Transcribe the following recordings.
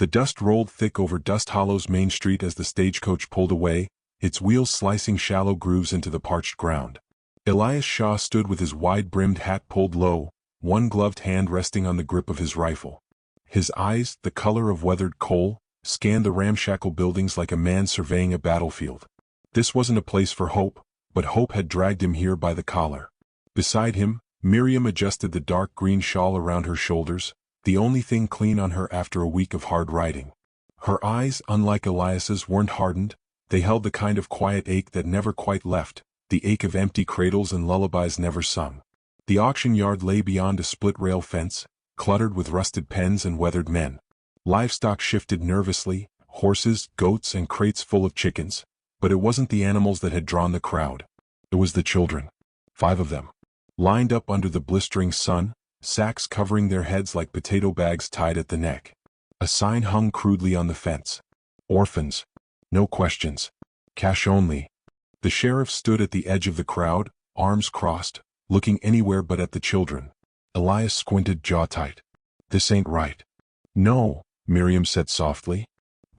The dust rolled thick over Dust Hollow's main street as the stagecoach pulled away, its wheels slicing shallow grooves into the parched ground. Elias Shaw stood with his wide-brimmed hat pulled low, one gloved hand resting on the grip of his rifle. His eyes, the color of weathered coal, scanned the ramshackle buildings like a man surveying a battlefield. This wasn't a place for hope, but hope had dragged him here by the collar. Beside him, Miriam adjusted the dark green shawl around her shoulders, the only thing clean on her after a week of hard riding. Her eyes, unlike Elias's, weren't hardened, they held the kind of quiet ache that never quite left, the ache of empty cradles and lullabies never sung. The auction yard lay beyond a split-rail fence, cluttered with rusted pens and weathered men. Livestock shifted nervously, horses, goats, and crates full of chickens, but it wasn't the animals that had drawn the crowd. It was the children. 5 of them. Lined up under the blistering sun, sacks covering their heads like potato bags tied at the neck. A sign hung crudely on the fence. Orphans. No questions. Cash only. The sheriff stood at the edge of the crowd, arms crossed, looking anywhere but at the children. Elias squinted, jaw tight. This ain't right. No, Miriam said softly.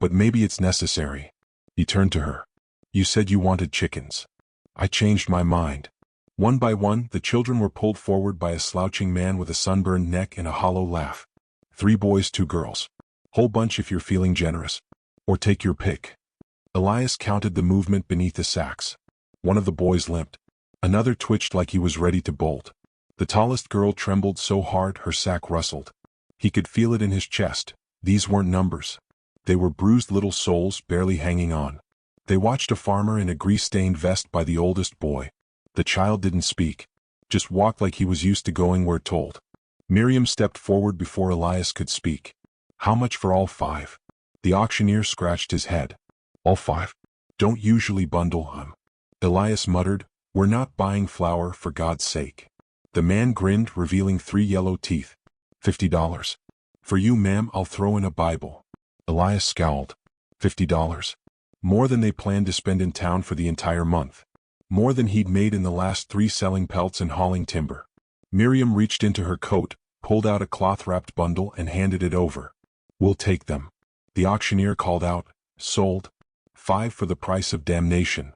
But maybe it's necessary. He turned to her. You said you wanted chickens. I changed my mind. One by one, the children were pulled forward by a slouching man with a sunburned neck and a hollow laugh. 3 boys, 2 girls. Whole bunch if you're feeling generous. Or take your pick. Elias counted the movement beneath the sacks. One of the boys limped. Another twitched like he was ready to bolt. The tallest girl trembled so hard her sack rustled. He could feel it in his chest. These weren't numbers. They were bruised little souls barely hanging on. They watched a farmer in a grease-stained vest by the oldest boy. The child didn't speak, just walked like he was used to going where told. Miriam stepped forward before Elias could speak. How much for all 5? The auctioneer scratched his head. All 5? Don't usually bundle them. Elias muttered, We're not buying flour, for God's sake. The man grinned, revealing 3 yellow teeth. $50. For you, ma'am, I'll throw in a Bible. Elias scowled. $50. More than they planned to spend in town for the entire month. More than he'd made in the last 3 selling pelts and hauling timber. Miriam reached into her coat, pulled out a cloth-wrapped bundle and handed it over. We'll take them. The auctioneer called out, Sold. 5 for the price of damnation.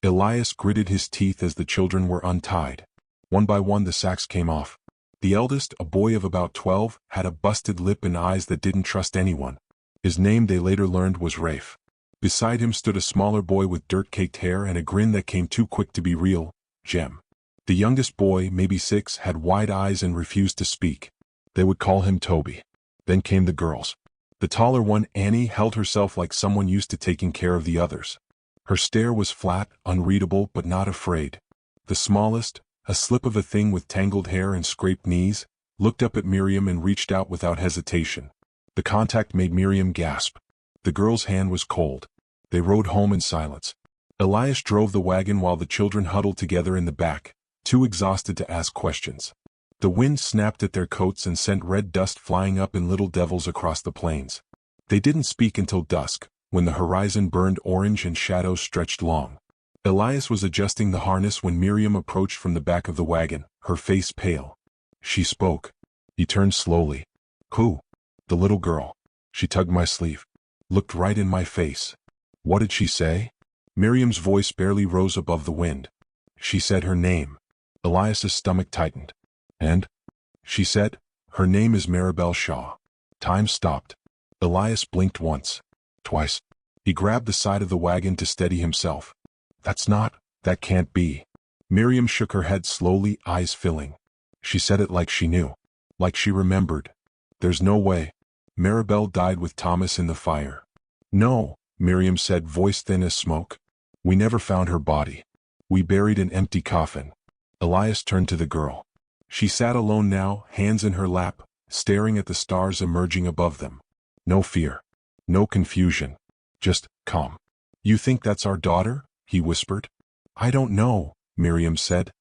Elias gritted his teeth as the children were untied. One by one the sacks came off. The eldest, a boy of about 12, had a busted lip and eyes that didn't trust anyone. His name, they later learned, was Rafe. Beside him stood a smaller boy with dirt-caked hair and a grin that came too quick to be real, Jem. The youngest boy, maybe 6, had wide eyes and refused to speak. They would call him Toby. Then came the girls. The taller one, Annie, held herself like someone used to taking care of the others. Her stare was flat, unreadable, but not afraid. The smallest, a slip of a thing with tangled hair and scraped knees, looked up at Miriam and reached out without hesitation. The contact made Miriam gasp. The girl's hand was cold. They rode home in silence. Elias drove the wagon while the children huddled together in the back, too exhausted to ask questions. The wind snapped at their coats and sent red dust flying up in little devils across the plains. They didn't speak until dusk, when the horizon burned orange and shadows stretched long. Elias was adjusting the harness when Miriam approached from the back of the wagon, her face pale. She spoke. He turned slowly. Who? The little girl. She tugged my sleeve. Looked right in my face. What did she say? Miriam's voice barely rose above the wind. She said her name. Elias's stomach tightened. And? She said, her name is Maribel Shaw. Time stopped. Elias blinked once. Twice. He grabbed the side of the wagon to steady himself. That can't be. Miriam shook her head slowly, eyes filling. She said it like she knew. Like she remembered. There's no way. Maribel died with Thomas in the fire. No, Miriam said, voice thin as smoke. We never found her body. We buried an empty coffin. Elias turned to the girl. She sat alone now, hands in her lap, staring at the stars emerging above them. No fear. No confusion. Just calm. You think that's our daughter? He whispered. I don't know, Miriam said.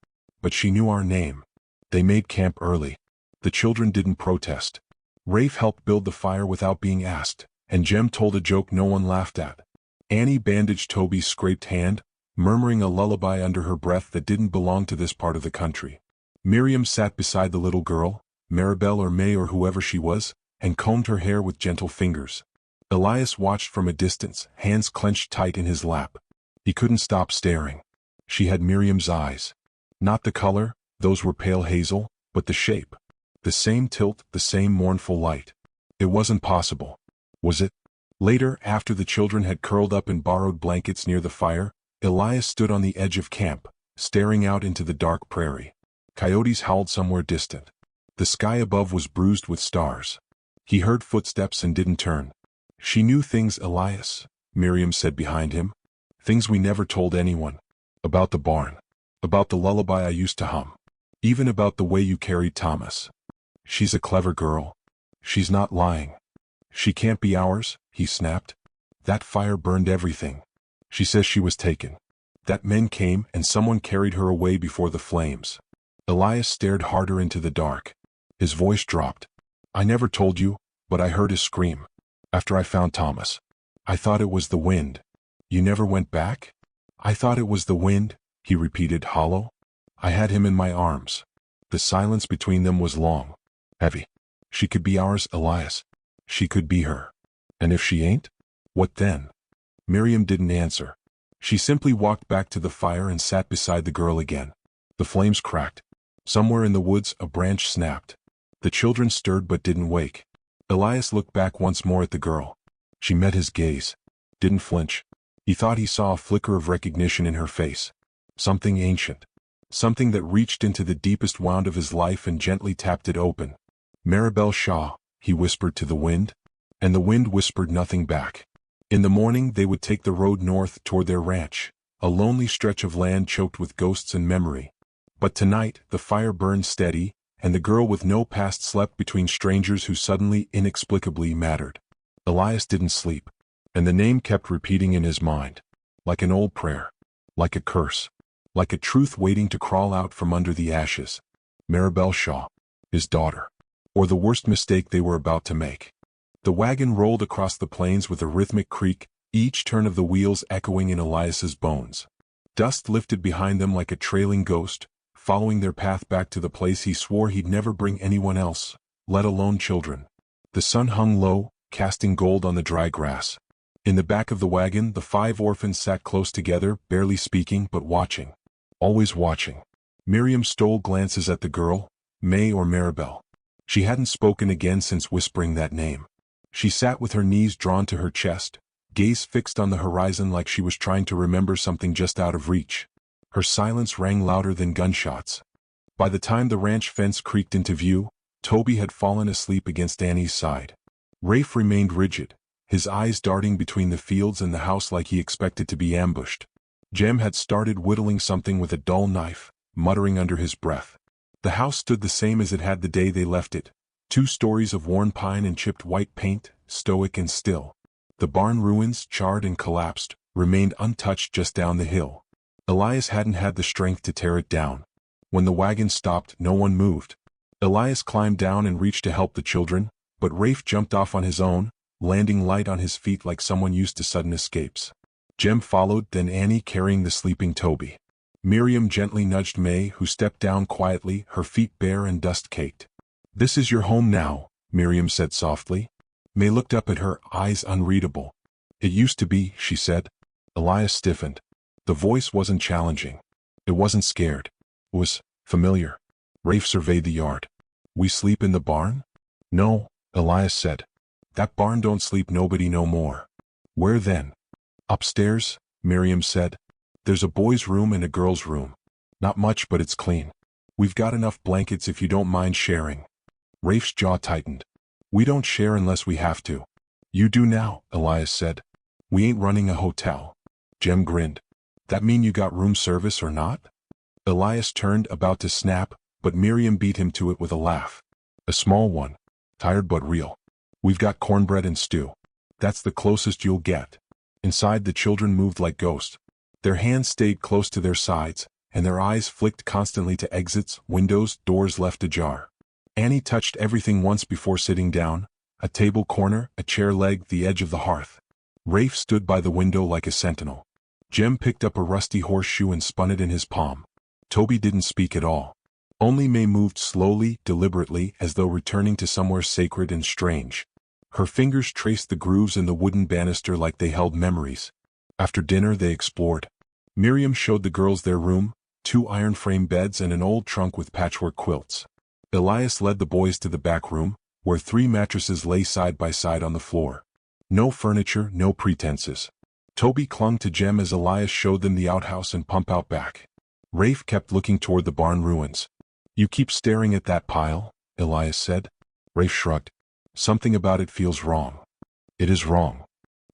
But she knew our name. They made camp early. The children didn't protest. Rafe helped build the fire without being asked, and Jem told a joke no one laughed at. Annie bandaged Toby's scraped hand, murmuring a lullaby under her breath that didn't belong to this part of the country. Miriam sat beside the little girl, Maribel or May or whoever she was, and combed her hair with gentle fingers. Elias watched from a distance, hands clenched tight in his lap. He couldn't stop staring. She had Miriam's eyes. Not the color, those were pale hazel, but the shape. The same tilt, the same mournful light. It wasn't possible. Was it? Later, after the children had curled up in borrowed blankets near the fire, Elias stood on the edge of camp, staring out into the dark prairie. Coyotes howled somewhere distant. The sky above was bruised with stars. He heard footsteps and didn't turn. She knew things, Elias, Miriam said behind him. Things we never told anyone. About the barn. About the lullaby I used to hum. Even about the way you carried Thomas. She's a clever girl. She's not lying. She can't be ours, he snapped. That fire burned everything. She says she was taken. That men came and someone carried her away before the flames. Elias stared harder into the dark. His voice dropped. I never told you, but I heard a scream. After I found Thomas. I thought it was the wind. You never went back? I thought it was the wind, he repeated, hollow. I had him in my arms. The silence between them was long. Heavy. She could be ours, Elias. She could be her. And if she ain't? What then? Miriam didn't answer. She simply walked back to the fire and sat beside the girl again. The flames cracked. Somewhere in the woods a branch snapped. The children stirred but didn't wake. Elias looked back once more at the girl. She met his gaze. Didn't flinch. He thought he saw a flicker of recognition in her face. Something ancient. Something that reached into the deepest wound of his life and gently tapped it open. Maribel Shaw, he whispered to the wind. And the wind whispered nothing back. In the morning they would take the road north toward their ranch, a lonely stretch of land choked with ghosts and memory. But tonight the fire burned steady, and the girl with no past slept between strangers who suddenly, inexplicably mattered. Elias didn't sleep, and the name kept repeating in his mind. Like an old prayer. Like a curse. Like a truth waiting to crawl out from under the ashes. Maribel Shaw. His daughter. Or the worst mistake they were about to make. The wagon rolled across the plains with a rhythmic creak, each turn of the wheels echoing in Elias's bones. Dust lifted behind them like a trailing ghost, following their path back to the place he swore he'd never bring anyone else, let alone children. The sun hung low, casting gold on the dry grass. In the back of the wagon, the 5 orphans sat close together, barely speaking but watching. Always watching. Miriam stole glances at the girl, May or Maribel. She hadn't spoken again since whispering that name. She sat with her knees drawn to her chest, gaze fixed on the horizon like she was trying to remember something just out of reach. Her silence rang louder than gunshots. By the time the ranch fence creaked into view, Toby had fallen asleep against Annie's side. Rafe remained rigid, his eyes darting between the fields and the house like he expected to be ambushed. Jem had started whittling something with a dull knife, muttering under his breath. The house stood the same as it had the day they left it. 2 stories of worn pine and chipped white paint, stoic and still. The barn ruins, charred and collapsed, remained untouched just down the hill. Elias hadn't had the strength to tear it down. When the wagon stopped, no one moved. Elias climbed down and reached to help the children, but Rafe jumped off on his own, landing light on his feet like someone used to sudden escapes. Jem followed, then Annie carrying the sleeping Toby. Miriam gently nudged May, who stepped down quietly, her feet bare and dust-caked. This is your home now, Miriam said softly. May looked up at her, eyes unreadable. It used to be, she said. Elias stiffened. The voice wasn't challenging. It wasn't scared. It was familiar. Rafe surveyed the yard. We sleep in the barn? No, Elias said. That barn don't sleep nobody no more. Where then? Upstairs, Miriam said. There's a boy's room and a girl's room. Not much, but it's clean. We've got enough blankets if you don't mind sharing. Rafe's jaw tightened. We don't share unless we have to. You do now, Elias said. We ain't running a hotel. Jem grinned. That mean you got room service or not? Elias turned, about to snap, but Miriam beat him to it with a laugh. A small one. Tired but real. We've got cornbread and stew. That's the closest you'll get. Inside, the children moved like ghosts. Their hands stayed close to their sides, and their eyes flicked constantly to exits, windows, doors left ajar. Annie touched everything once before sitting down, a table corner, a chair leg, the edge of the hearth. Rafe stood by the window like a sentinel. Jem picked up a rusty horseshoe and spun it in his palm. Toby didn't speak at all. Only May moved slowly, deliberately, as though returning to somewhere sacred and strange. Her fingers traced the grooves in the wooden banister like they held memories. After dinner they explored. Miriam showed the girls their room, 2 iron-frame beds and an old trunk with patchwork quilts. Elias led the boys to the back room, where 3 mattresses lay side by side on the floor. No furniture, no pretenses. Toby clung to Jem as Elias showed them the outhouse and pump out back. Rafe kept looking toward the barn ruins. "You keep staring at that pile," Elias said. Rafe shrugged. "Something about it feels wrong." "It is wrong."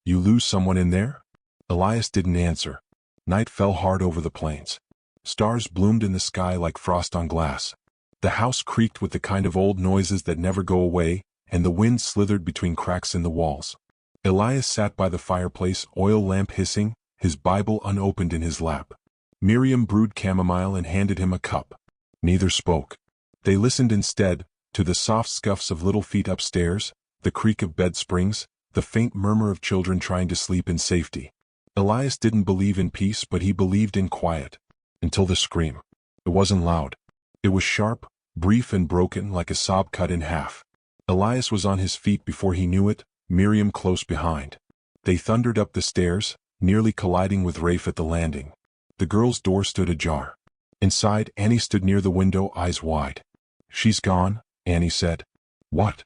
"You lose someone in there?" Elias didn't answer. Night fell hard over the plains. Stars bloomed in the sky like frost on glass. The house creaked with the kind of old noises that never go away, and the wind slithered between cracks in the walls. Elias sat by the fireplace, oil lamp hissing, his Bible unopened in his lap. Miriam brewed chamomile and handed him a cup. Neither spoke. They listened instead, to the soft scuffs of little feet upstairs, the creak of bed springs, the faint murmur of children trying to sleep in safety. Elias didn't believe in peace, but he believed in quiet. Until the scream. It wasn't loud. It was sharp, brief and broken like a sob cut in half. Elias was on his feet before he knew it, Miriam close behind. They thundered up the stairs, nearly colliding with Rafe at the landing. The girls' door stood ajar. Inside, Annie stood near the window, eyes wide. "She's gone," Annie said. "What?"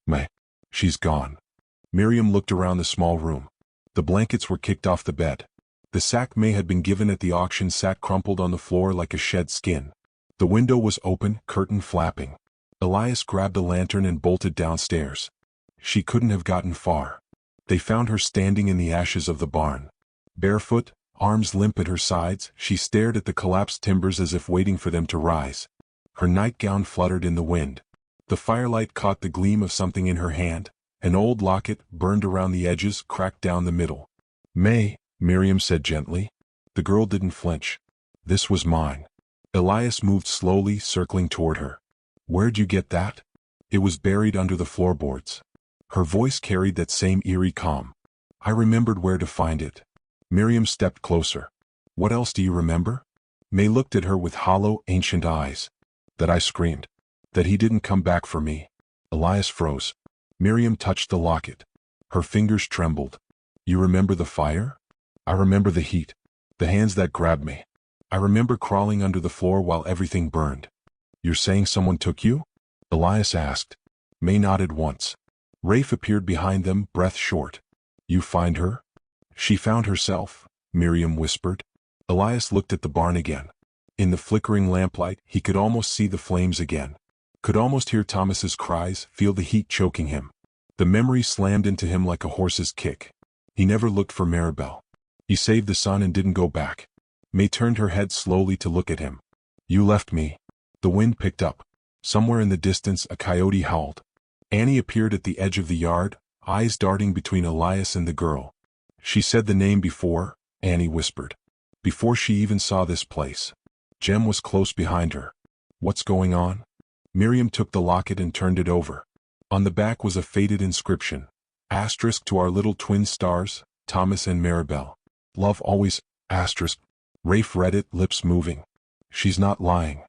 "May. She's gone." Miriam looked around the small room. The blankets were kicked off the bed. The sack May had been given at the auction sat crumpled on the floor like a shed skin. The window was open, curtain flapping. Elias grabbed a lantern and bolted downstairs. She couldn't have gotten far. They found her standing in the ashes of the barn. Barefoot, arms limp at her sides, she stared at the collapsed timbers as if waiting for them to rise. Her nightgown fluttered in the wind. The firelight caught the gleam of something in her hand. An old locket, burned around the edges, cracked down the middle. "May," Miriam said gently. The girl didn't flinch. "This was mine." Elias moved slowly, circling toward her. "Where'd you get that?" "It was buried under the floorboards." Her voice carried that same eerie calm. "I remembered where to find it." Miriam stepped closer. "What else do you remember?" May looked at her with hollow, ancient eyes. "That I screamed. That he didn't come back for me." Elias froze. Miriam touched the locket. Her fingers trembled. "You remember the fire?" "I remember the heat. The hands that grabbed me. I remember crawling under the floor while everything burned." "You're saying someone took you?" Elias asked. May nodded once. Rafe appeared behind them, breath short. "You find her?" "She found herself," Miriam whispered. Elias looked at the barn again. In the flickering lamplight, he could almost see the flames again. Could almost hear Thomas's cries, feel the heat choking him. The memory slammed into him like a horse's kick. He never looked for Maribel. He saved the son and didn't go back. May turned her head slowly to look at him. "You left me." The wind picked up. Somewhere in the distance a coyote howled. Annie appeared at the edge of the yard, eyes darting between Elias and the girl. "She said the name before," Annie whispered. "Before she even saw this place." Jem was close behind her. "What's going on?" Miriam took the locket and turned it over. On the back was a faded inscription. Asterisk to our little twin stars, Thomas and Maribel. Love always, asterisk. Rafe read it, lips moving. "She's not lying."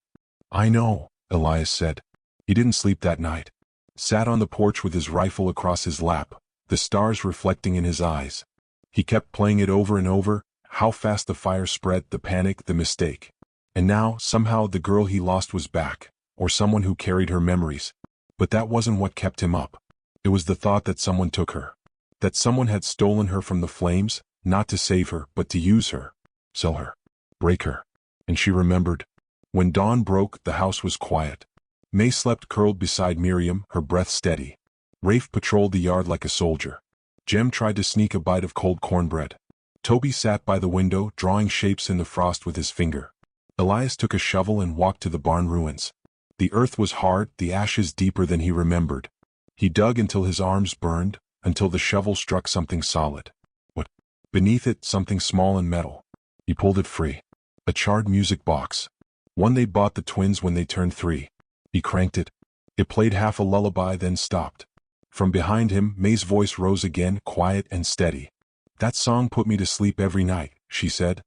"I know," Elias said. He didn't sleep that night. Sat on the porch with his rifle across his lap, the stars reflecting in his eyes. He kept playing it over and over, how fast the fire spread, the panic, the mistake. And now, somehow, the girl he lost was back, or someone who carried her memories. But that wasn't what kept him up. It was the thought that someone took her. That someone had stolen her from the flames, not to save her, but to use her. Sell her. Break her. And she remembered. When dawn broke, the house was quiet. May slept curled beside Miriam, her breath steady. Rafe patrolled the yard like a soldier. Jem tried to sneak a bite of cold cornbread. Toby sat by the window, drawing shapes in the frost with his finger. Elias took a shovel and walked to the barn ruins. The earth was hard, the ashes deeper than he remembered. He dug until his arms burned, until the shovel struck something solid. What? Beneath it, something small and metal. He pulled it free. A charred music box. One they bought the twins when they turned 3. He cranked it. It played half a lullaby, then stopped. From behind him, May's voice rose again, quiet and steady. "That song put me to sleep every night," she said.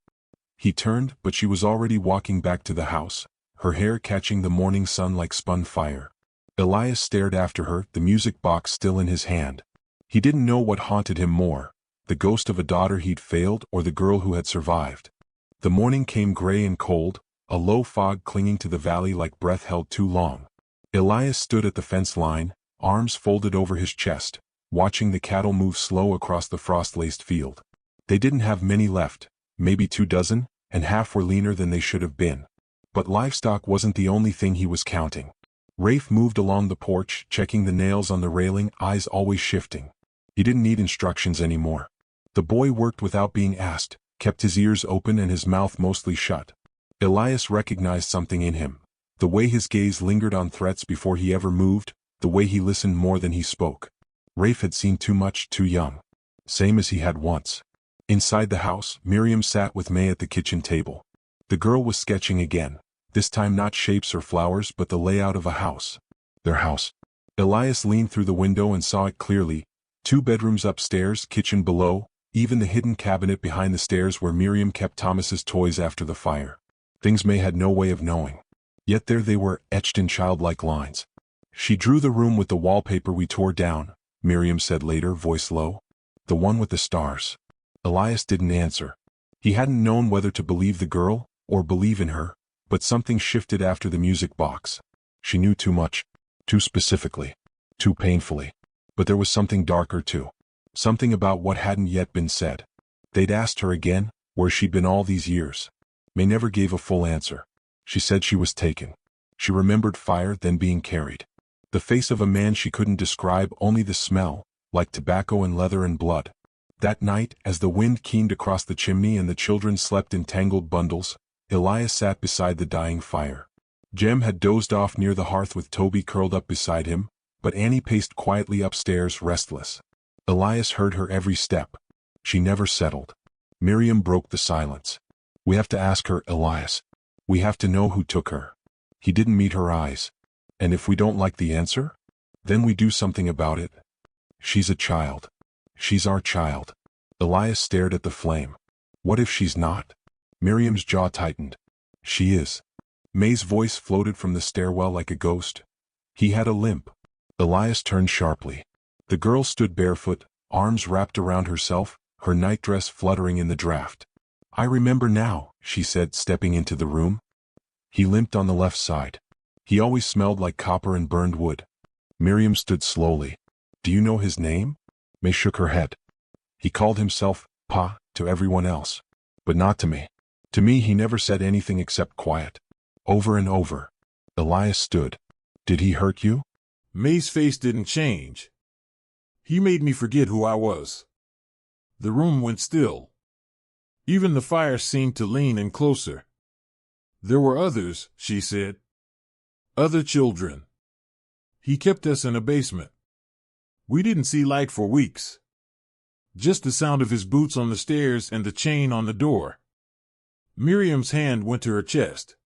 He turned, but she was already walking back to the house, her hair catching the morning sun like spun fire. Elias stared after her, the music box still in his hand. He didn't know what haunted him more, the ghost of a daughter he'd failed or the girl who had survived. The morning came gray and cold, a low fog clinging to the valley like breath held too long. Elias stood at the fence line, arms folded over his chest, watching the cattle move slow across the frost-laced field. They didn't have many left, maybe 24, and half were leaner than they should have been. But livestock wasn't the only thing he was counting. Rafe moved along the porch, checking the nails on the railing, eyes always shifting. He didn't need instructions anymore. The boy worked without being asked, kept his ears open and his mouth mostly shut. Elias recognized something in him, the way his gaze lingered on threats before he ever moved, the way he listened more than he spoke. Rafe had seen too much too young. Same as he had once. Inside the house, Miriam sat with May at the kitchen table. The girl was sketching again, this time not shapes or flowers but the layout of a house. Their house. Elias leaned through the window and saw it clearly. 2 bedrooms upstairs, kitchen below, even the hidden cabinet behind the stairs where Miriam kept Thomas's toys after the fire. Things May had no way of knowing. Yet there they were, etched in childlike lines. She drew the room with the wallpaper we tore down, Miriam said later, voice low. The one with the stars. Elias didn't answer. He hadn't known whether to believe the girl, or believe in her, but something shifted after the music box. She knew too much. Too specifically. Too painfully. But there was something darker too. Something about what hadn't yet been said. They'd asked her again, where she'd been all these years. May never gave a full answer. She said she was taken. She remembered fire, then being carried. The face of a man she couldn't describe, only the smell, like tobacco and leather and blood. That night, as the wind keened across the chimney and the children slept in tangled bundles, Elias sat beside the dying fire. Jem had dozed off near the hearth with Toby curled up beside him, but Annie paced quietly upstairs, restless. Elias heard her every step. She never settled. Miriam broke the silence. We have to ask her, Elias. We have to know who took her. He didn't meet her eyes. And if we don't like the answer? Then we do something about it. She's a child. She's our child. Elias stared at the flame. What if she's not? Miriam's jaw tightened. She is. May's voice floated from the stairwell like a ghost. He had a limp. Elias turned sharply. The girl stood barefoot, arms wrapped around herself, her nightdress fluttering in the draft. I remember now, she said, stepping into the room. He limped on the left side. He always smelled like copper and burned wood. Miriam stood slowly. Do you know his name? May shook her head. He called himself Pa to everyone else, but not to me. To me he never said anything except quiet. Over and over. Elias stood. Did he hurt you? May's face didn't change. He made me forget who I was. The room went still. Even the fire seemed to lean in closer. There were others, she said. Other children. He kept us in a basement. We didn't see light for weeks. Just the sound of his boots on the stairs and the chain on the door. Miriam's hand went to her chest.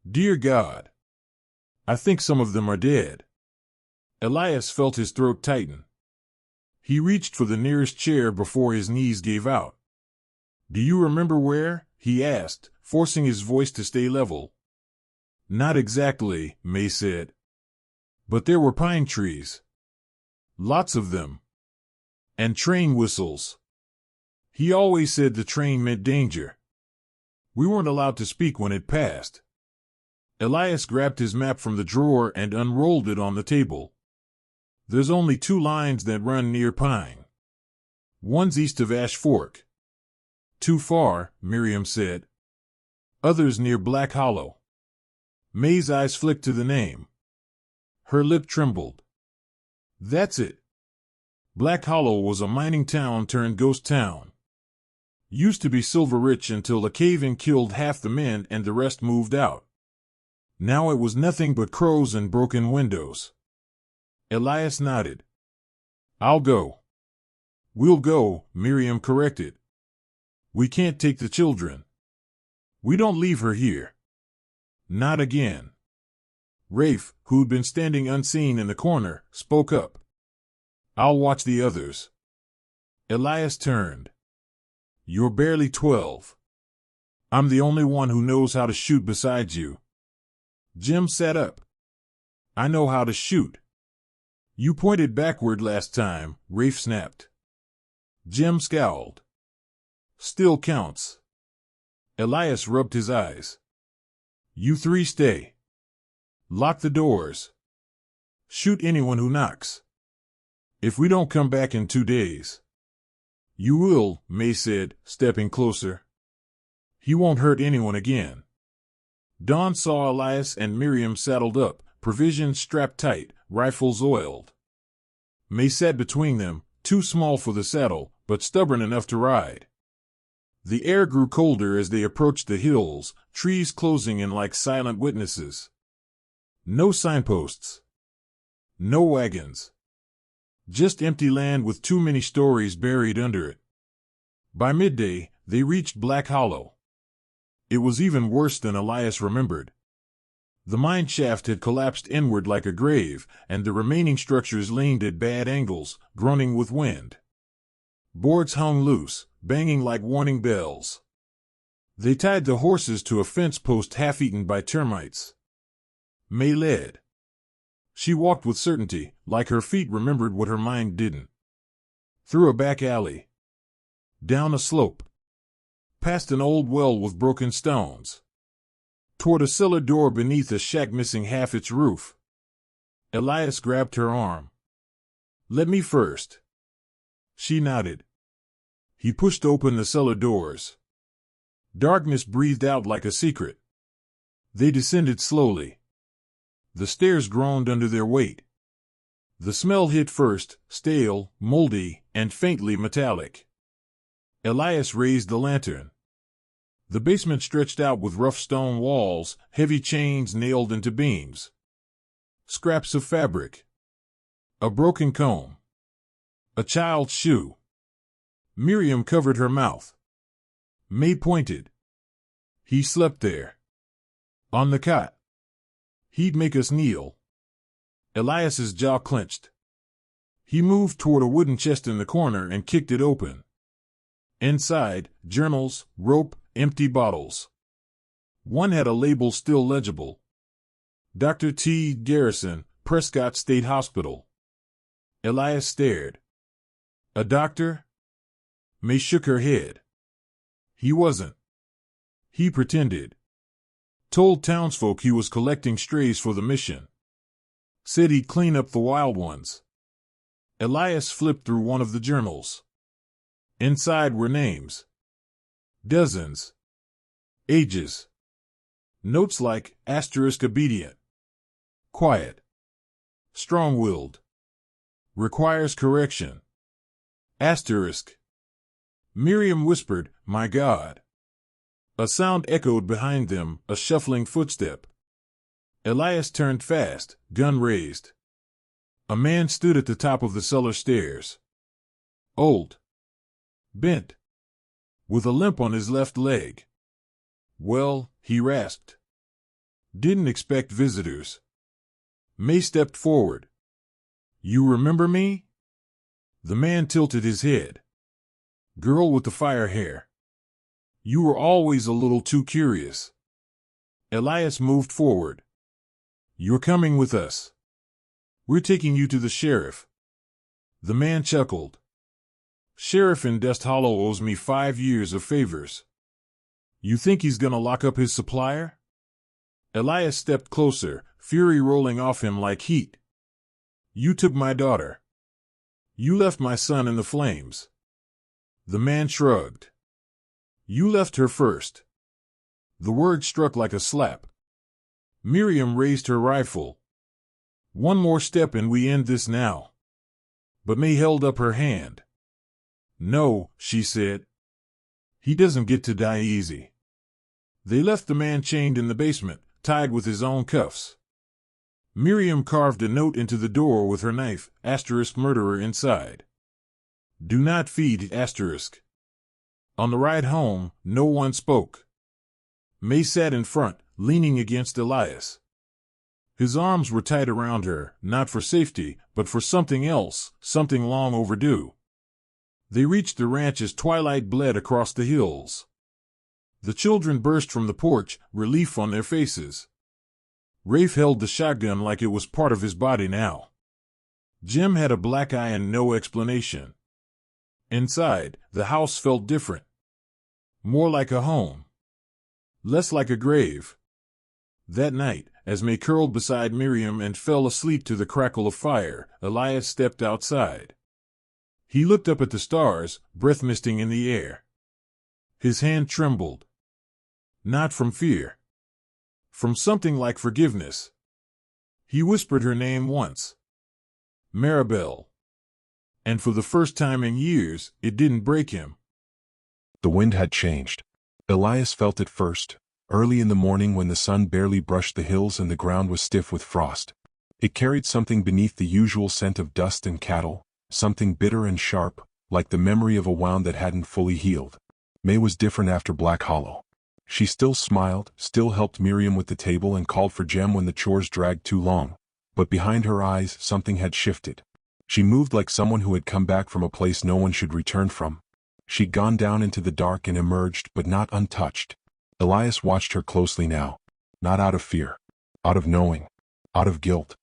Dear God. I think some of them are dead. Elias felt his throat tighten. He reached for the nearest chair before his knees gave out. Do you remember where? He asked, forcing his voice to stay level. Not exactly, May said. But there were pine trees. Lots of them. And train whistles. He always said the train meant danger. We weren't allowed to speak when it passed. Elias grabbed his map from the drawer and unrolled it on the table. There's only 2 lines that run near Pine. One's east of Ash Fork. Too far, Miriam said. Others near Black Hollow. May's eyes flicked to the name. Her lip trembled. That's it. Black Hollow was a mining town turned ghost town. Used to be silver rich until a cave-in killed half the men and the rest moved out. Now it was nothing but crows and broken windows. Elias nodded. I'll go. We'll go, Miriam corrected. We can't take the children. We don't leave her here. Not again. Rafe, who'd been standing unseen in the corner, spoke up. I'll watch the others. Elias turned. You're barely 12. I'm the only one who knows how to shoot besides you. Jim sat up. I know how to shoot. You pointed backward last time, Rafe snapped. Jem scowled. Still counts. Elias rubbed his eyes. You three stay. Lock the doors. Shoot anyone who knocks. If we don't come back in 2 days. You will, May said, stepping closer. He won't hurt anyone again. Dawn saw Elias and Miriam saddled up, provisions strapped tight, rifles oiled. May sat between them, too small for the saddle, but stubborn enough to ride. The air grew colder as they approached the hills, trees closing in like silent witnesses. No signposts. No wagons. Just empty land with too many stories buried under it. By midday, they reached Black Hollow. It was even worse than Elias remembered. The mine shaft had collapsed inward like a grave, and the remaining structures leaned at bad angles, groaning with wind. Boards hung loose, banging like warning bells. They tied the horses to a fence post half-eaten by termites. May led. She walked with certainty, like her feet remembered what her mind didn't. Through a back alley. Down a slope. Past an old well with broken stones. Toward a cellar door beneath a shack missing half its roof. Elias grabbed her arm. Let me first. She nodded. He pushed open the cellar doors. Darkness breathed out like a secret. They descended slowly. The stairs groaned under their weight. The smell hit first, stale, moldy, and faintly metallic. Elias raised the lantern. The basement stretched out with rough stone walls, heavy chains nailed into beams. Scraps of fabric. A broken comb. A child's shoe. Miriam covered her mouth. May pointed. He slept there. On the cot. He'd make us kneel. Elias's jaw clenched. He moved toward a wooden chest in the corner and kicked it open. Inside, journals, rope, empty bottles. One had a label still legible. Dr. T. Garrison, Prescott State Hospital. Elias stared. A doctor? May shook her head. He wasn't. He pretended. Told townsfolk he was collecting strays for the mission. Said he'd clean up the wild ones. Elias flipped through one of the journals. Inside were names. Dozens. Ages. Notes like obedient. Quiet. Strong-willed. Requires correction. Miriam whispered, My God. A sound echoed behind them, a shuffling footstep. Elias turned fast, gun raised. A man stood at the top of the cellar stairs. Old. Bent. With a limp on his left leg. Well, he rasped. Didn't expect visitors. May stepped forward. You remember me? The man tilted his head. Girl with the fire hair. You were always a little too curious. Elias moved forward. You're coming with us. We're taking you to the sheriff. The man chuckled. Sheriff in Dust Hollow owes me 5 years of favors. You think he's gonna lock up his supplier? Elias stepped closer, fury rolling off him like heat. You took my daughter. You left my son in the flames. The man shrugged. You left her first. The word struck like a slap. Miriam raised her rifle. One more step and we end this now. But May held up her hand. No, she said. He doesn't get to die easy. They left the man chained in the basement, tied with his own cuffs. Miriam carved a note into the door with her knife, murderer inside. Do not feed, On the ride home, no one spoke. May sat in front, leaning against Elias. His arms were tight around her, not for safety, but for something else, something long overdue. They reached the ranch as twilight bled across the hills. The children burst from the porch, relief on their faces. Rafe held the shotgun like it was part of his body now. Jim had a black eye and no explanation. Inside, the house felt different. More like a home. Less like a grave. That night, as May curled beside Miriam and fell asleep to the crackle of fire, Elias stepped outside. He looked up at the stars, breath misting in the air. His hand trembled. Not from fear. From something like forgiveness. He whispered her name once. Maribel. And for the first time in years, it didn't break him. The wind had changed. Elias felt it first, early in the morning when the sun barely brushed the hills and the ground was stiff with frost. It carried something beneath the usual scent of dust and cattle, something bitter and sharp, like the memory of a wound that hadn't fully healed. May was different after Black Hollow. She still smiled, still helped Miriam with the table and called for Jem when the chores dragged too long. But behind her eyes, something had shifted. She moved like someone who had come back from a place no one should return from. She'd gone down into the dark and emerged, but not untouched. Elias watched her closely now. Not out of fear. Out of knowing. Out of guilt.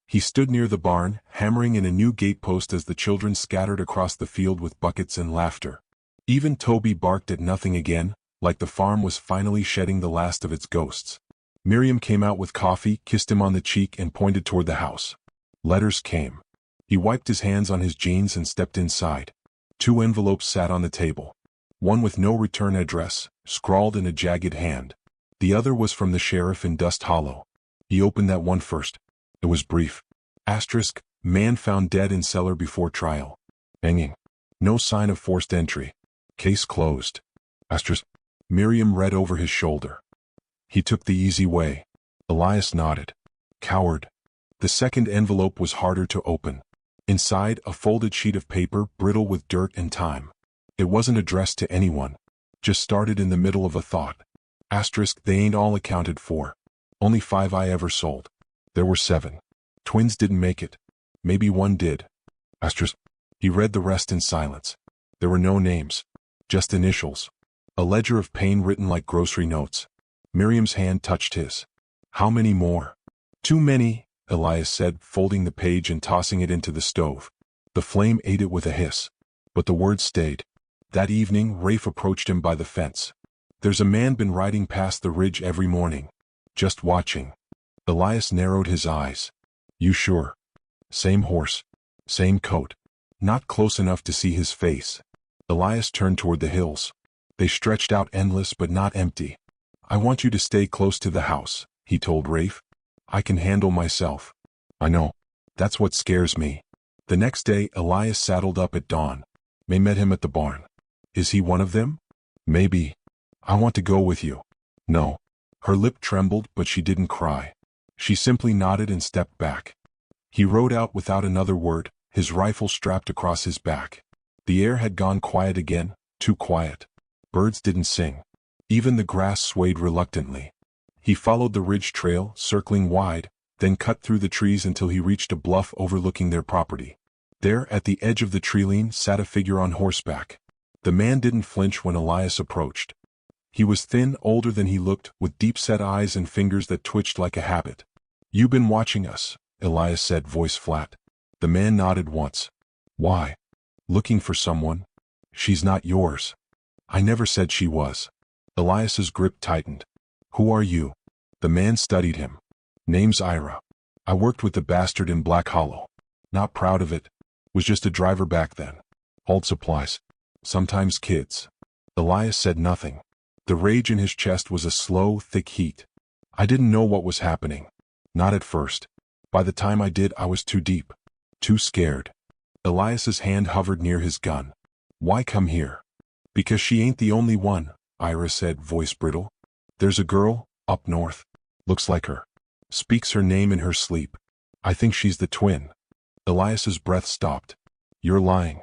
He stood near the barn, hammering in a new gatepost as the children scattered across the field with buckets and laughter. Even Toby barked at nothing again, like the farm was finally shedding the last of its ghosts. Miriam came out with coffee, kissed him on the cheek and pointed toward the house. Letters came. He wiped his hands on his jeans and stepped inside. 2 envelopes sat on the table. One with no return address, scrawled in a jagged hand. The other was from the sheriff in Dust Hollow. He opened that one first. It was brief. Asterisk, man found dead in cellar before trial. Hanging. No sign of forced entry. Case closed. Asterisk. Miriam read over his shoulder. He took the easy way. Elias nodded. Coward. The second envelope was harder to open. Inside, a folded sheet of paper, brittle with dirt and time. It wasn't addressed to anyone. Just started in the middle of a thought. Asterisk, they ain't all accounted for. Only 5 I ever sold. There were 7. Twins didn't make it. Maybe one did. Asterisk. He read the rest in silence. There were no names. Just initials. A ledger of pain written like grocery notes. Miriam's hand touched his. How many more? Too many, Elias said, folding the page and tossing it into the stove. The flame ate it with a hiss. But the words stayed. That evening, Rafe approached him by the fence. There's a man been riding past the ridge every morning. Just watching. Elias narrowed his eyes. You sure? Same horse. Same coat. Not close enough to see his face. Elias turned toward the hills. They stretched out endless but not empty. I want you to stay close to the house, he told Rafe. I can handle myself. I know. That's what scares me. The next day, Elias saddled up at dawn. May met him at the barn. Is he one of them? Maybe. I want to go with you. No. Her lip trembled, but she didn't cry. She simply nodded and stepped back. He rode out without another word, his rifle strapped across his back. The air had gone quiet again, too quiet. Birds didn't sing. Even the grass swayed reluctantly. He followed the ridge trail, circling wide, then cut through the trees until he reached a bluff overlooking their property. There, at the edge of the tree-line, sat a figure on horseback. The man didn't flinch when Elias approached. He was thin, older than he looked, with deep-set eyes and fingers that twitched like a habit. You been watching us, Elias said, voice flat. The man nodded once. Why? Looking for someone? She's not yours. I never said she was. Elias's grip tightened. Who are you? The man studied him. Name's Ira. I worked with the bastard in Black Hollow. Not proud of it. Was just a driver back then. Hauled supplies. Sometimes kids. Elias said nothing. The rage in his chest was a slow, thick heat. I didn't know what was happening. Not at first. By the time I did, I was too deep. Too scared. Elias's hand hovered near his gun. Why come here? Because she ain't the only one, Ira said, voice brittle. There's a girl, up north. Looks like her. Speaks her name in her sleep. I think she's the twin. Elias's breath stopped. You're lying.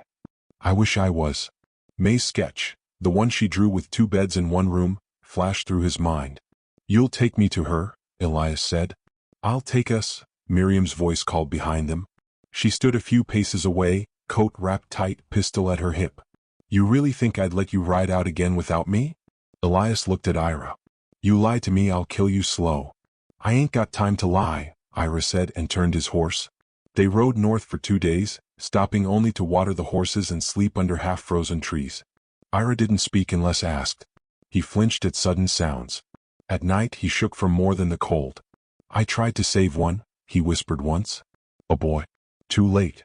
I wish I was. May's sketch, the one she drew with 2 beds in one room, flashed through his mind. You'll take me to her, Elias said. I'll take us, Miriam's voice called behind them. She stood a few paces away, coat wrapped tight, pistol at her hip. You really think I'd let you ride out again without me? Elias looked at Ira. You lie to me, I'll kill you slow. I ain't got time to lie, Ira said and turned his horse. They rode north for 2 days, stopping only to water the horses and sleep under half-frozen trees. Ira didn't speak unless asked. He flinched at sudden sounds. At night he shook from more than the cold. "I tried to save one," he whispered once. "A boy. Too late."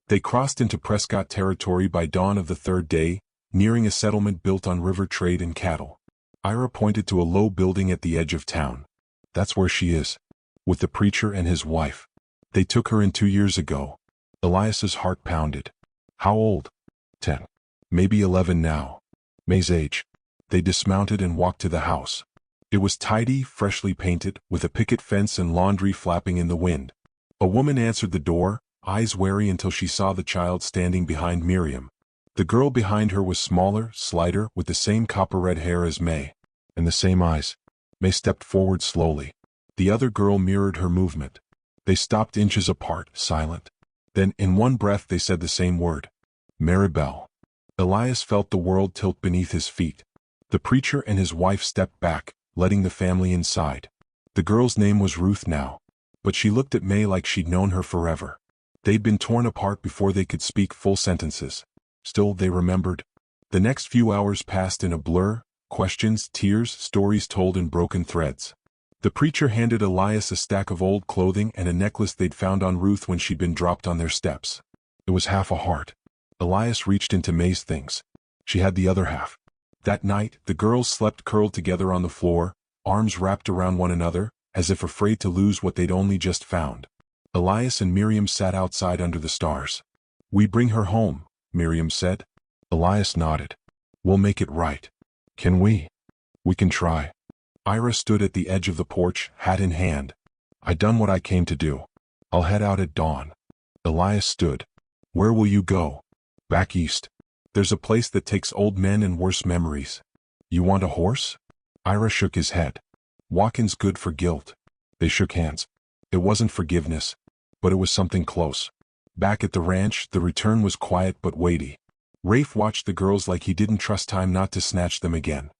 They crossed into Prescott territory by dawn of the third day, nearing a settlement built on river trade and cattle. Ira pointed to a low building at the edge of town. "That's where she is. With the preacher and his wife. They took her in 2 years ago." Elias's heart pounded. "How old?" 10. Maybe 11 now. May's age. They dismounted and walked to the house. It was tidy, freshly painted, with a picket fence and laundry flapping in the wind. A woman answered the door, eyes wary until she saw the child standing behind Miriam. The girl behind her was smaller, slighter, with the same copper-red hair as May. And the same eyes. May stepped forward slowly. The other girl mirrored her movement. They stopped inches apart, silent. Then, in one breath, they said the same word. Maribel. Elias felt the world tilt beneath his feet. The preacher and his wife stepped back, letting the family inside. The girl's name was Ruth now. But she looked at May like she'd known her forever. They'd been torn apart before they could speak full sentences. Still, they remembered. The next few hours passed in a blur, questions, tears, stories told in broken threads. The preacher handed Elias a stack of old clothing and a necklace they'd found on Ruth when she'd been dropped on their steps. It was half a heart. Elias reached into May's things. She had the other half. That night, the girls slept curled together on the floor, arms wrapped around one another, as if afraid to lose what they'd only just found. Elias and Miriam sat outside under the stars. "We bring her home," Miriam said. Elias nodded. "We'll make it right." "Can we?" "We can try." Ira stood at the edge of the porch, hat in hand. "I done what I came to do. I'll head out at dawn." Elias stood. "Where will you go?" "Back east. There's a place that takes old men and worse memories." "You want a horse?" Ira shook his head. "Walking's good for guilt." They shook hands. It wasn't forgiveness, but it was something close. Back at the ranch, the return was quiet but weighty. Rafe watched the girls like he didn't trust time not to snatch them again.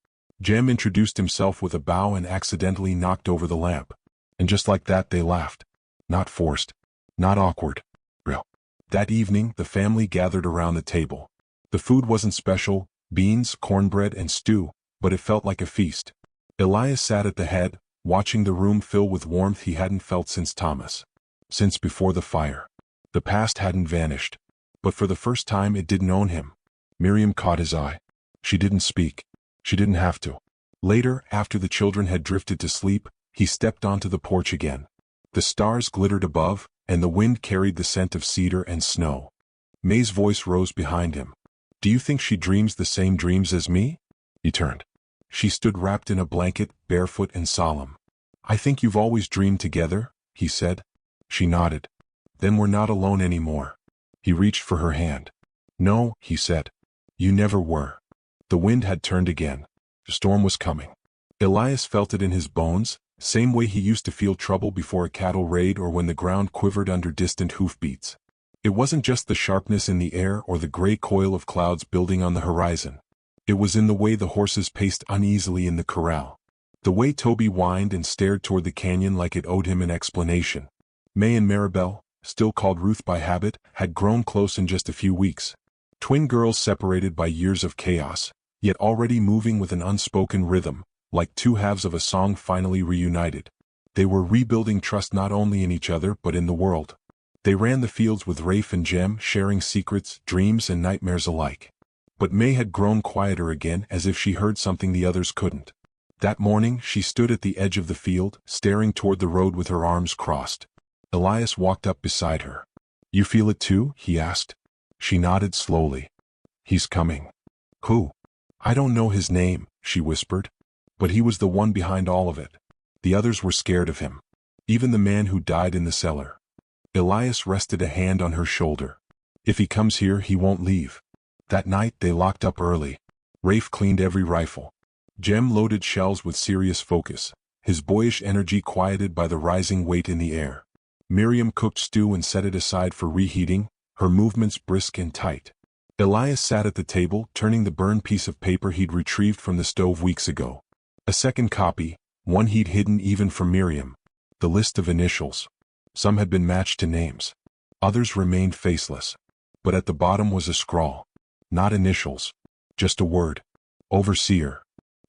Jem introduced himself with a bow and accidentally knocked over the lamp. And just like that they laughed. Not forced. Not awkward. Real. That evening, the family gathered around the table. The food wasn't special, beans, cornbread, and stew, but it felt like a feast. Elias sat at the head, watching the room fill with warmth he hadn't felt since Thomas. Since before the fire. The past hadn't vanished. But for the first time it didn't own him. Miriam caught his eye. She didn't speak. She didn't have to. Later, after the children had drifted to sleep, he stepped onto the porch again. The stars glittered above, and the wind carried the scent of cedar and snow. May's voice rose behind him. "Do you think she dreams the same dreams as me?" He turned. She stood wrapped in a blanket, barefoot and solemn. "I think you've always dreamed together," he said. She nodded. "Then we're not alone anymore." He reached for her hand. "No," he said. "You never were." The wind had turned again. The storm was coming. Elias felt it in his bones, same way he used to feel trouble before a cattle raid or when the ground quivered under distant hoofbeats. It wasn't just the sharpness in the air or the gray coil of clouds building on the horizon. It was in the way the horses paced uneasily in the corral. The way Toby whined and stared toward the canyon like it owed him an explanation. May and Maribel, still called Ruth by habit, had grown close in just a few weeks. Twin girls separated by years of chaos, yet already moving with an unspoken rhythm, like two halves of a song finally reunited. They were rebuilding trust not only in each other but in the world. They ran the fields with Rafe and Jem, sharing secrets, dreams, and nightmares alike. But May had grown quieter again, as if she heard something the others couldn't. That morning, she stood at the edge of the field, staring toward the road with her arms crossed. Elias walked up beside her. "You feel it too?" he asked. She nodded slowly. "He's coming." "Who?" "I don't know his name," she whispered. "But he was the one behind all of it. The others were scared of him. Even the man who died in the cellar." Elias rested a hand on her shoulder. "If he comes here, he won't leave." That night they locked up early. Rafe cleaned every rifle. Jem loaded shells with serious focus, his boyish energy quieted by the rising weight in the air. Miriam cooked stew and set it aside for reheating, her movements brisk and tight. Elias sat at the table, turning the burned piece of paper he'd retrieved from the stove weeks ago. A second copy, one he'd hidden even from Miriam. The list of initials. Some had been matched to names. Others remained faceless. But at the bottom was a scrawl. Not initials. Just a word. Overseer.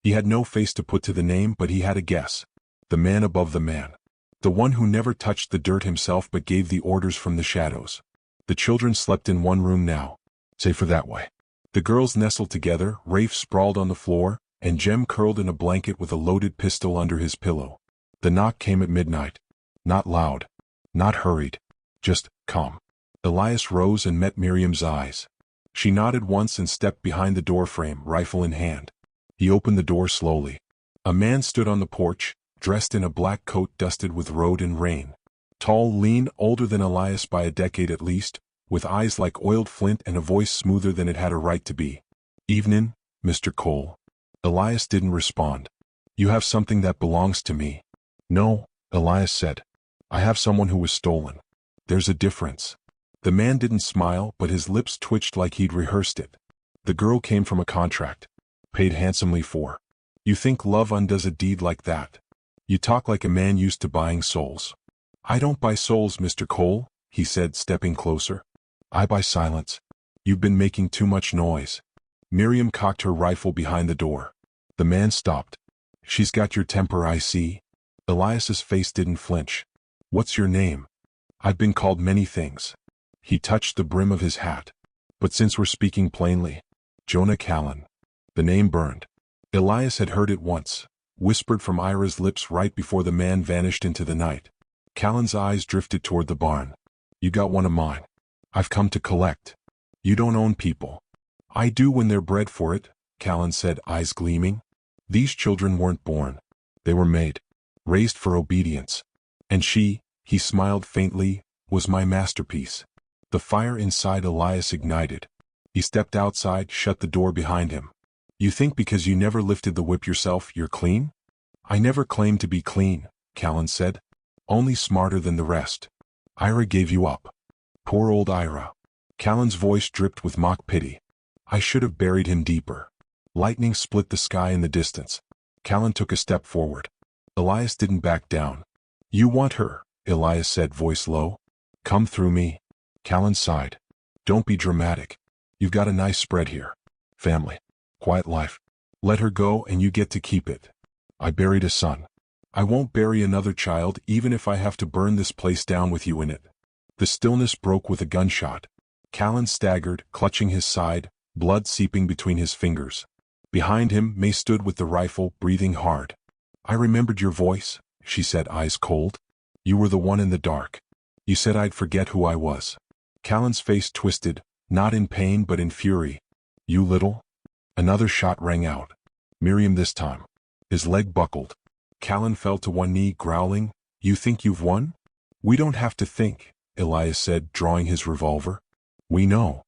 He had no face to put to the name, but he had a guess. The man above the man. The one who never touched the dirt himself but gave the orders from the shadows. The children slept in one room now. Safer that way. The girls nestled together, Rafe sprawled on the floor, and Jem curled in a blanket with a loaded pistol under his pillow. The knock came at midnight. Not loud. Not hurried. Just calm. Elias rose and met Miriam's eyes. She nodded once and stepped behind the doorframe, rifle in hand. He opened the door slowly. A man stood on the porch, dressed in a black coat dusted with road and rain. Tall, lean, older than Elias by a decade at least, with eyes like oiled flint and a voice smoother than it had a right to be. "Evening, Mr. Cole." Elias didn't respond. "You have something that belongs to me." "No," Elias said. "I have someone who was stolen. There's a difference." The man didn't smile, but his lips twitched like he'd rehearsed it. "The girl came from a contract. Paid handsomely for. You think love undoes a deed like that? You talk like a man used to buying souls." "I don't buy souls, Mr. Cole," he said, stepping closer. "I buy silence. You've been making too much noise." Miriam cocked her rifle behind the door. The man stopped. "She's got your temper, I see." Elias's face didn't flinch. "What's your name?" "I've been called many things." He touched the brim of his hat. "But since we're speaking plainly, Jonah Callan." The name burned. Elias had heard it once, whispered from Ira's lips right before the man vanished into the night. Callan's eyes drifted toward the barn. "You got one of mine. I've come to collect." "You don't own people." "I do when they're bred for it," Callan said, eyes gleaming. "These children weren't born. They were made. Raised for obedience. And she," he smiled faintly, "was my masterpiece." The fire inside Elias ignited. He stepped outside, shut the door behind him. "You think because you never lifted the whip yourself, you're clean?" "I never claimed to be clean," Callan said. "Only smarter than the rest. Ira gave you up." "Poor old Ira." Callan's voice dripped with mock pity. "I should have buried him deeper." Lightning split the sky in the distance. Callan took a step forward. Elias didn't back down. "You want her," Elias said, voice low. "Come through me." Callan sighed. "Don't be dramatic. You've got a nice spread here. Family. Quiet life. Let her go and you get to keep it. I buried a son. I won't bury another child even if I have to burn this place down with you in it." The stillness broke with a gunshot. Callan staggered, clutching his side, blood seeping between his fingers. Behind him, May stood with the rifle, breathing hard. "I remembered your voice," she said, eyes cold. "You were the one in the dark. You said I'd forget who I was." Callan's face twisted, not in pain but in fury. "You little—" Another shot rang out. Miriam this time. His leg buckled. Callan fell to one knee, growling, "You think you've won?" "We don't have to think," Elias said, drawing his revolver. "We know."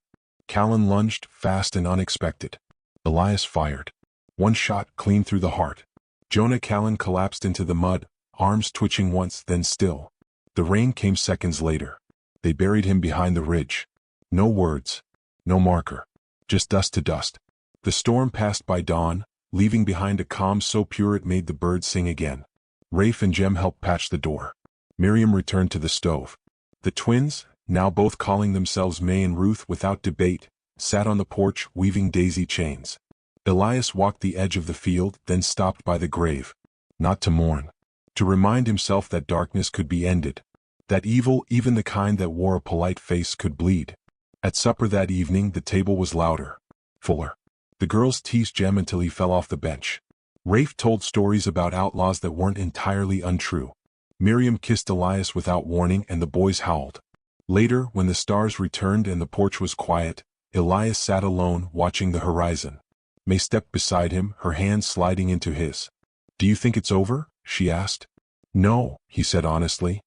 Callan lunged, fast and unexpected. Elias fired. One shot clean through the heart. Jonah Callan collapsed into the mud, arms twitching once, then still. The rain came seconds later. They buried him behind the ridge. No words. No marker. Just dust to dust. The storm passed by dawn, leaving behind a calm so pure it made the birds sing again. Rafe and Jem helped patch the door. Miriam returned to the stove. The twins, now both calling themselves May and Ruth without debate, sat on the porch weaving daisy chains. Elias walked the edge of the field, then stopped by the grave. Not to mourn. To remind himself that darkness could be ended. That evil, even the kind that wore a polite face, could bleed. At supper that evening the table was louder. Fuller. The girls teased Jem until he fell off the bench. Rafe told stories about outlaws that weren't entirely untrue. Miriam kissed Elias without warning and the boys howled. Later, when the stars returned and the porch was quiet, Elias sat alone, watching the horizon. May stepped beside him, her hand sliding into his. "Do you think it's over?" she asked. "No," he said honestly.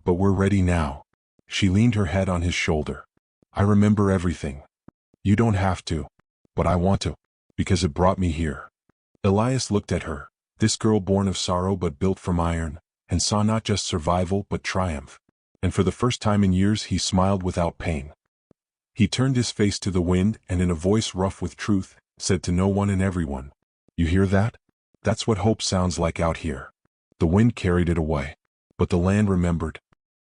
"But we're ready now." She leaned her head on his shoulder. "I remember everything. You don't have to. But I want to. Because it brought me here." Elias looked at her, this girl born of sorrow but built from iron, and saw not just survival but triumph. And for the first time in years he smiled without pain. He turned his face to the wind and in a voice rough with truth, said to no one and everyone, "You hear that? That's what hope sounds like out here." The wind carried it away. But the land remembered.